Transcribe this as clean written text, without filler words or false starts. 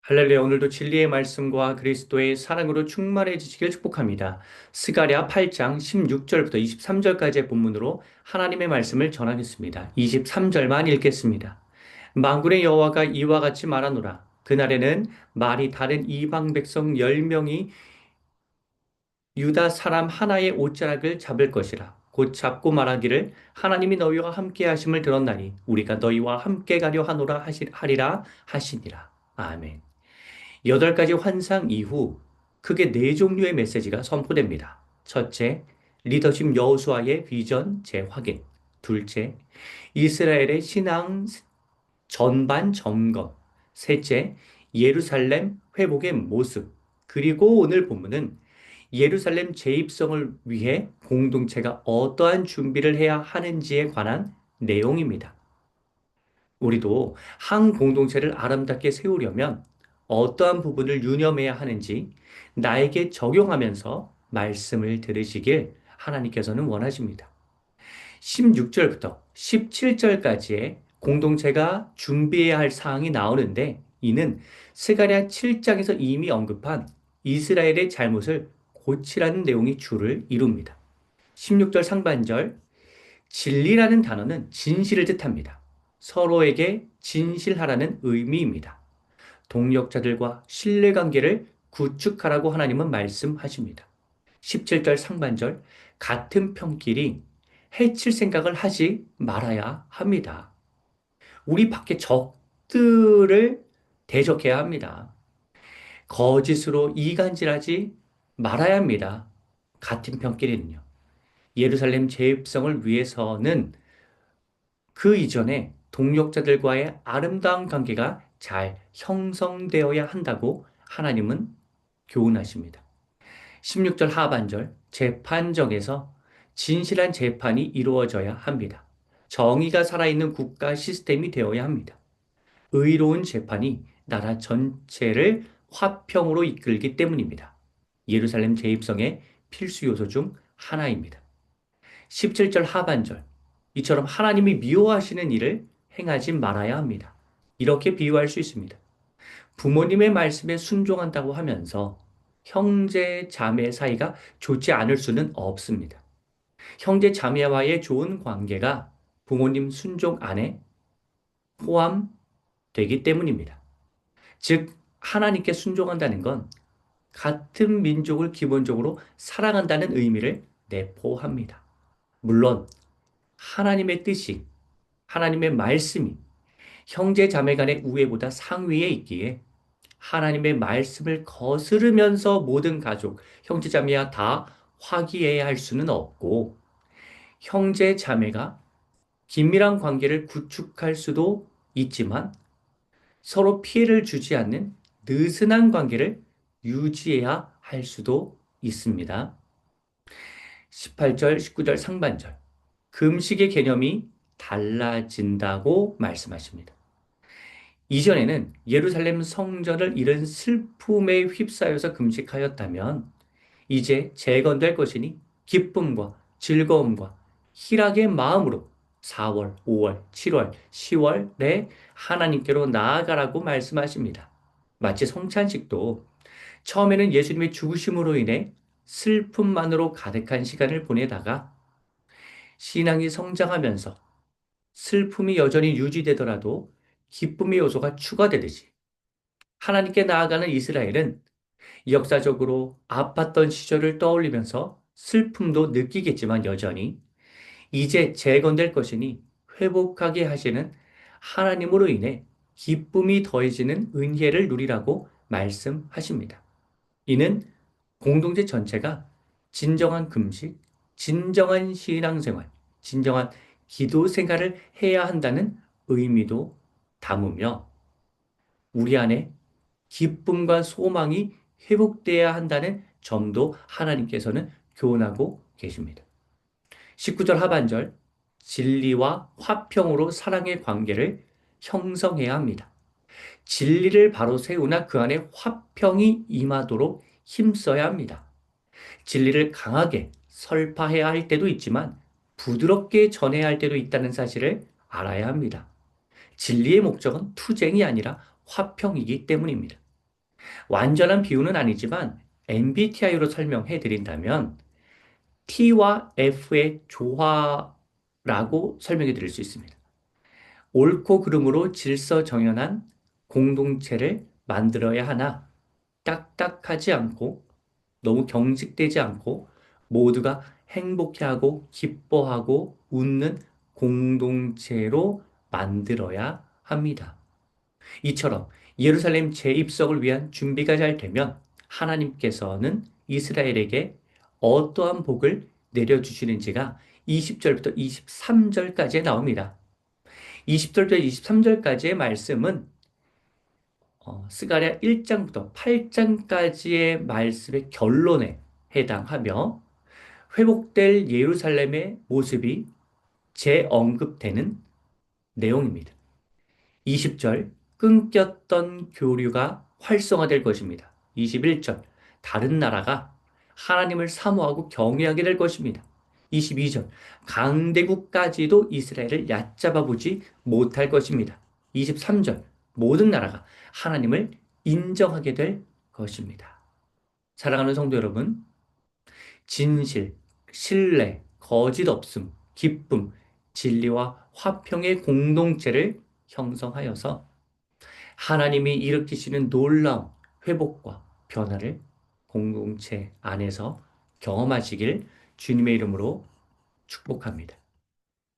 할렐루야, 오늘도 진리의 말씀과 그리스도의 사랑으로 충만해지시길 축복합니다. 스가랴 8장 16절부터 23절까지의 본문으로 하나님의 말씀을 전하겠습니다. 23절만 읽겠습니다. 만군의 여호와가 이와 같이 말하노라. 그날에는 말이 다른 이방 백성 10명이 유다 사람 하나의 옷자락을 잡을 것이라. 곧 잡고 말하기를 하나님이 너희와 함께 하심을 들었나니 우리가 너희와 함께 가려 하노라 하리라 하시니라. 아멘. 8가지 환상 이후 크게 4종류의 메시지가 선포됩니다. 첫째, 리더십 여호수아의 비전 재확인. 둘째, 이스라엘의 신앙 전반 점검. 셋째, 예루살렘 회복의 모습. 그리고 오늘 본문은 예루살렘 재입성을 위해 공동체가 어떠한 준비를 해야 하는지에 관한 내용입니다. 우리도 한 공동체를 아름답게 세우려면 어떠한 부분을 유념해야 하는지 나에게 적용하면서 말씀을 들으시길 하나님께서는 원하십니다. 16절부터 17절까지의 공동체가 준비해야 할 사항이 나오는데 이는 스가랴 7장에서 이미 언급한 이스라엘의 잘못을 고치라는 내용이 주를 이룹니다. 16절 상반절 진리라는 단어는 진실을 뜻합니다. 서로에게 진실하라는 의미입니다. 동력자들과 신뢰관계를 구축하라고 하나님은 말씀하십니다. 17절 상반절 같은 편끼리 해칠 생각을 하지 말아야 합니다. 우리 밖에 적들을 대적해야 합니다. 거짓으로 이간질하지 말아야 합니다. 같은 편끼리는요. 예루살렘 재입성을 위해서는 그 이전에 동력자들과의 아름다운 관계가 잘 형성되어야 한다고 하나님은 교훈하십니다. 16절 하반절 재판정에서 진실한 재판이 이루어져야 합니다. 정의가 살아있는 국가 시스템이 되어야 합니다. 의로운 재판이 나라 전체를 화평으로 이끌기 때문입니다. 예루살렘 재입성의 필수 요소 중 하나입니다. 17절 하반절 이처럼 하나님이 미워하시는 일을 행하지 말아야 합니다. 이렇게 비유할 수 있습니다. 부모님의 말씀에 순종한다고 하면서 형제 자매 사이가 좋지 않을 수는 없습니다. 형제 자매와의 좋은 관계가 부모님 순종 안에 포함되기 때문입니다. 즉 하나님께 순종한다는 건 같은 민족을 기본적으로 사랑한다는 의미를 내포합니다. 물론 하나님의 뜻이 하나님의 말씀이 형제 자매 간의 우애보다 상위에 있기에 하나님의 말씀을 거스르면서 모든 가족, 형제 자매와 다 화기애애할 할 수는 없고 형제 자매가 긴밀한 관계를 구축할 수도 있지만 서로 피해를 주지 않는 느슨한 관계를 유지해야 할 수도 있습니다. 18절, 19절 상반절. 금식의 개념이 달라진다고 말씀하십니다. 이전에는 예루살렘 성전을 잃은 슬픔에 휩싸여서 금식하였다면 이제 재건될 것이니 기쁨과 즐거움과 희락의 마음으로 4월, 5월, 7월, 10월에 하나님께로 나아가라고 말씀하십니다. 마치 성찬식도 처음에는 예수님의 죽으심으로 인해 슬픔만으로 가득한 시간을 보내다가 신앙이 성장하면서 슬픔이 여전히 유지되더라도 기쁨의 요소가 추가되듯이 하나님께 나아가는 이스라엘은 역사적으로 아팠던 시절을 떠올리면서 슬픔도 느끼겠지만 여전히 이제 재건될 것이니 회복하게 하시는 하나님으로 인해 기쁨이 더해지는 은혜를 누리라고 말씀하십니다. 이는 공동체 전체가 진정한 금식, 진정한 신앙생활, 진정한 기도 생활을 해야 한다는 의미도 담으며 우리 안에 기쁨과 소망이 회복돼야 한다는 점도 하나님께서는 교훈하고 계십니다. 19절 하반절, 진리와 화평으로 사랑의 관계를 형성해야 합니다. 진리를 바로 세우나 그 안에 화평이 임하도록 힘써야 합니다. 진리를 강하게 설파해야 할 때도 있지만 부드럽게 전해야 할 때도 있다는 사실을 알아야 합니다. 진리의 목적은 투쟁이 아니라 화평이기 때문입니다. 완전한 비유는 아니지만 MBTI로 설명해 드린다면 T와 F의 조화라고 설명해 드릴 수 있습니다. 옳고 그름으로 질서정연한 공동체를 만들어야 하나 딱딱하지 않고 너무 경직되지 않고 모두가 행복해하고 기뻐하고 웃는 공동체로 만들어야 합니다. 이처럼 예루살렘 재입성을 위한 준비가 잘 되면 하나님께서는 이스라엘에게 어떠한 복을 내려주시는지가 20절부터 23절까지에 나옵니다. 20절부터 23절까지의 말씀은 스가랴 1장부터 8장까지의 말씀의 결론에 해당하며 회복될 예루살렘의 모습이 재언급되는 내용입니다. 20절 끊겼던 교류가 활성화될 것입니다. 21절 다른 나라가 하나님을 사모하고 경외하게 될 것입니다. 22절 강대국까지도 이스라엘을 얕잡아 보지 못할 것입니다. 23절 모든 나라가 하나님을 인정하게 될 것입니다. 사랑하는 성도 여러분, 진실, 신뢰, 거짓 없음, 기쁨, 진리와 화평의 공동체를 형성하여서 하나님이 일으키시는 놀라운 회복과 변화를 공동체 안에서 경험하시길 주님의 이름으로 축복합니다.